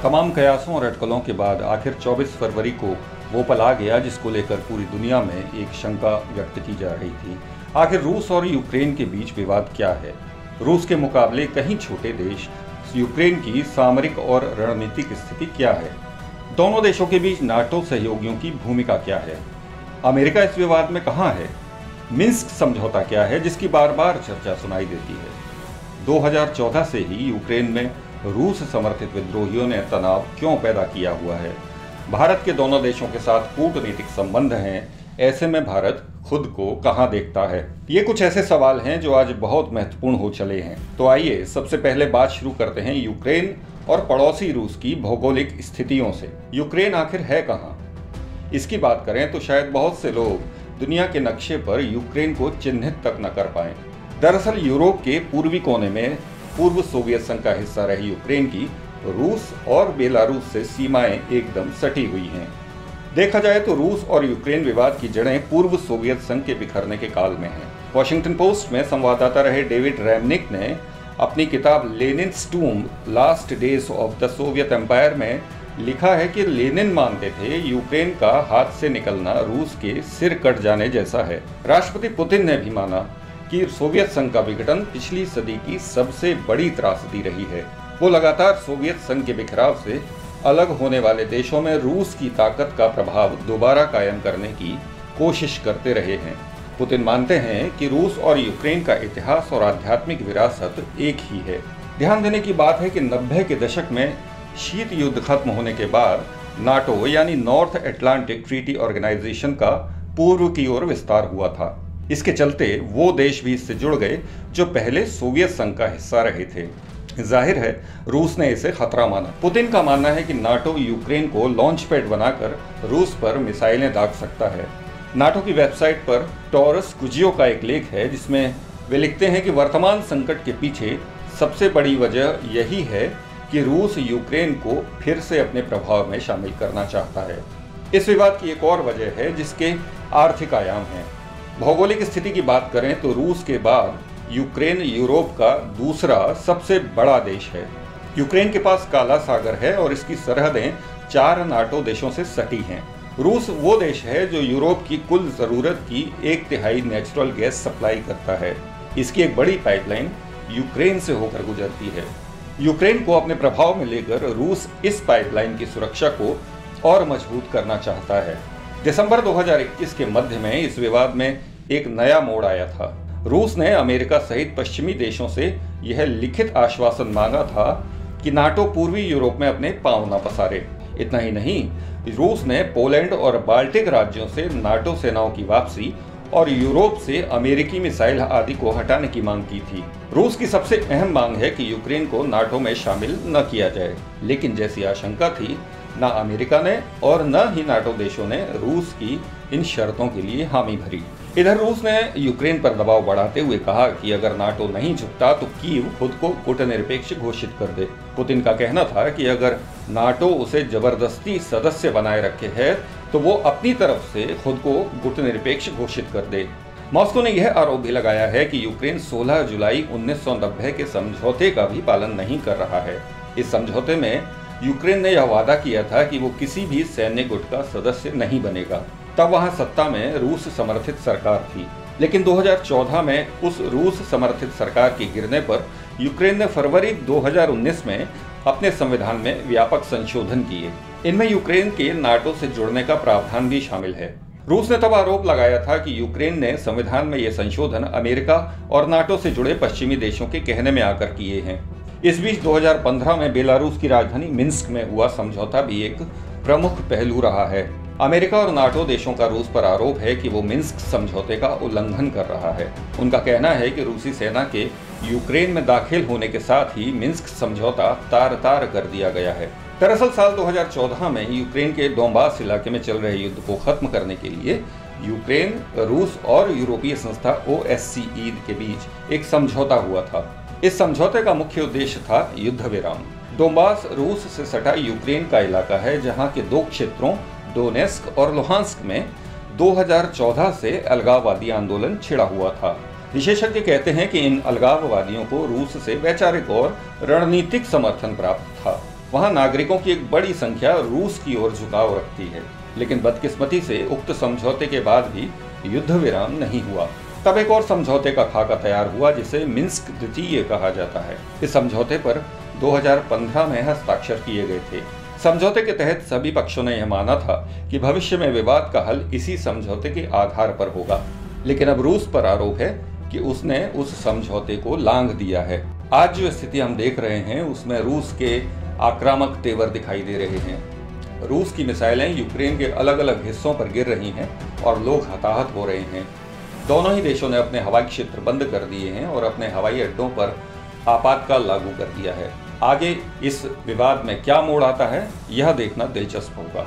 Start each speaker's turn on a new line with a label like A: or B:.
A: तमाम कयासों और अटकलों के बाद आखिर 24 फरवरी को वो पल आ गया जिसको लेकर पूरी दुनिया में एक शंका व्यक्त की जा रही थी। आखिर रूस और यूक्रेन के बीच विवाद क्या है? रूस के मुकाबले कहीं छोटे देश यूक्रेन की सामरिक और रणनीतिक स्थिति क्या है? दोनों देशों के बीच नाटो सहयोगियों की भूमिका क्या है? अमेरिका इस विवाद में कहाँ है? मिन्स्क समझौता क्या है जिसकी बार बार चर्चा सुनाई देती है? 2014 से ही यूक्रेन में रूस समर्थित विद्रोहियों ने तनाव क्यों पैदा किया हुआ है? भारत के दोनों देशों के साथ कूटनीतिक संबंध हैं, ऐसे में भारत खुद को कहां देखता है? ये कुछ ऐसे सवाल हैं जो आज बहुत महत्वपूर्ण हो चले हैं। तो आइए सबसे पहले बात शुरू करते हैं यूक्रेन और पड़ोसी रूस की भौगोलिक स्थितियों से। यूक्रेन आखिर है कहां? इसकी बात करें तो शायद बहुत से लोग दुनिया के नक्शे पर यूक्रेन को चिन्हित तक न कर पाएं। दरअसल यूरोप के पूर्वी कोने में पूर्व सोवियत संघ का हिस्सा रही यूक्रेन की रूस और बेलारूस से सीमाएं एकदम सटी हुई हैं। देखा जाए तो रूस और यूक्रेन विवाद की जड़ें पूर्व सोवियत संघ के बिखरने के काल में हैं। वॉशिंगटन पोस्ट में संवाददाता रहे डेविड रेमनिक ने अपनी किताब Lenin's tomb last days of the Soviet empire में लिखा है कि लेनिन मानते थे यूक्रेन का हाथ से निकलना रूस के सिर कट जाने जैसा है। राष्ट्रपति पुतिन ने भी माना कि सोवियत संघ का विघटन पिछली सदी की सबसे बड़ी त्रासदी रही है। वो लगातार सोवियत संघ के बिखराव से अलग होने वाले देशों में रूस की ताकत का प्रभाव दोबारा कायम करने की कोशिश करते रहे हैं। पुतिन मानते हैं कि रूस और यूक्रेन का इतिहास और आध्यात्मिक विरासत एक ही है। ध्यान देने की बात है कि 90 के दशक में शीत युद्ध खत्म होने के बाद नाटो यानी नॉर्थ अटलांटिक ट्रीटी ऑर्गेनाइजेशन का पूर्व की ओर विस्तार हुआ था। इसके चलते वो देश भी इससे जुड़ गए जो पहले सोवियत संघ का हिस्सा रहे थे। जाहिर है रूस ने इसे खतरा माना। पुतिन का मानना है कि नाटो यूक्रेन को लॉन्च पैड बनाकर रूस पर मिसाइलें दाग सकता है। नाटो की वेबसाइट पर टॉरस कुजियो का एक लेख है जिसमें वे लिखते हैं कि वर्तमान संकट के पीछे सबसे बड़ी वजह यही है कि रूस यूक्रेन को फिर से अपने प्रभाव में शामिल करना चाहता है। इस विवाद की एक और वजह है जिसके आर्थिक आयाम हैं। भौगोलिक स्थिति की बात करें तो रूस के बाद यूक्रेन यूरोप का दूसरा सबसे बड़ा देश है। यूक्रेन के पास काला सागर है और इसकी सरहदें 4 नाटो देशों से सटी हैं। रूस वो देश है जो यूरोप की कुल जरूरत की 1/3 नेचुरल गैस सप्लाई करता है। इसकी एक बड़ी पाइपलाइन यूक्रेन से होकर गुजरती है। यूक्रेन को अपने प्रभाव में लेकर रूस इस पाइपलाइन की सुरक्षा को और मजबूत करना चाहता है। दिसंबर 2021 के मध्य में इस विवाद में एक नया मोड़ आया था। रूस ने अमेरिका सहित पश्चिमी देशों से यह लिखित आश्वासन मांगा था कि नाटो पूर्वी यूरोप में अपने पांव न पसारे। इतना ही नहीं, रूस ने पोलैंड और बाल्टिक राज्यों से नाटो सेनाओं की वापसी और यूरोप से अमेरिकी मिसाइल आदि को हटाने की मांग की थी। रूस की सबसे अहम मांग है कि यूक्रेन को नाटो में शामिल न किया जाए, लेकिन जैसी आशंका थी न अमेरिका ने और न ही नाटो देशों ने रूस की इन शर्तों के लिए हामी भरी। इधर रूस ने यूक्रेन पर दबाव बढ़ाते हुए कहा कि अगर नाटो नहीं झुकता तो कीव खुद को कूटनिरपेक्ष घोषित कर दे। पुतिन का कहना था कि अगर नाटो उसे जबरदस्ती सदस्य बनाए रखे है तो वो अपनी तरफ से खुद को कूटनिरपेक्ष घोषित कर दे। मॉस्को ने यह आरोप भी लगाया है कि यूक्रेन 16 जुलाई 1990 के समझौते का भी पालन नहीं कर रहा है। इस समझौते में यूक्रेन ने यह वादा किया था कि वो किसी भी सैन्य गुट का सदस्य नहीं बनेगा। तब वहां सत्ता में रूस समर्थित सरकार थी, लेकिन 2014 में उस रूस समर्थित सरकार के गिरने पर यूक्रेन ने फरवरी 2019 में अपने संविधान में व्यापक संशोधन किए। इनमें यूक्रेन के नाटो से जुड़ने का प्रावधान भी शामिल है। रूस ने तब आरोप लगाया था कि यूक्रेन ने संविधान में ये संशोधन अमेरिका और नाटो से जुड़े पश्चिमी देशों के कहने में आकर किए हैं। इस बीच 2015 में बेलारूस की राजधानी मिन्स्क में हुआ समझौता भी एक प्रमुख पहलू रहा है। अमेरिका और नाटो देशों का रूस पर आरोप है कि वो मिन्स्क समझौते का उल्लंघन कर रहा है। उनका कहना है कि रूसी सेना के यूक्रेन में दाखिल होने के साथ ही मिन्स्क समझौता तार-तार कर दिया गया है। दरअसल साल 2014 में यूक्रेन के डोंबास इलाके में चल रहे युद्ध को खत्म करने के लिए यूक्रेन, रूस और यूरोपीय संस्था OSCE के बीच एक समझौता हुआ था। इस समझौते का मुख्य उद्देश्य था युद्ध विराम। डोंबास रूस से सटा यूक्रेन का इलाका है जहां के 2 क्षेत्रों डोनेस्क और लुहांस्क में 2014 से अलगाववादी आंदोलन छिड़ा हुआ था। विशेषज्ञ कहते हैं कि इन अलगाववादियों को रूस से वैचारिक और रणनीतिक समर्थन प्राप्त था। वहां नागरिकों की एक बड़ी संख्या रूस की ओर झुकाव रखती है। लेकिन बदकिस्मती से उक्त समझौते के बाद भी युद्ध विराम नहीं हुआ। तब एक और समझौते का खाका तैयार हुआ जिसे मिन्स्क द्वितीय कहा जाता है। इस समझौते पर 2015 में हस्ताक्षर किए गए थे। समझौते के तहत सभी पक्षों ने यह माना था कि भविष्य में विवाद का हल इसी समझौते के आधार पर होगा। लेकिन अब रूस पर आरोप है कि उसने उस समझौते को लांघ दिया है। आज जो स्थिति हम देख रहे हैं उसमें रूस के आक्रामक तेवर दिखाई दे रहे हैं। रूस की मिसाइलें यूक्रेन के अलग अलग हिस्सों पर गिर रही हैं और लोग हताहत हो रहे हैं। दोनों ही देशों ने अपने हवाई क्षेत्र बंद कर दिए हैं और अपने हवाई अड्डों पर आपातकाल लागू कर दिया है। आगे इस विवाद में क्या मोड़ आता है, यह देखना दिलचस्प होगा।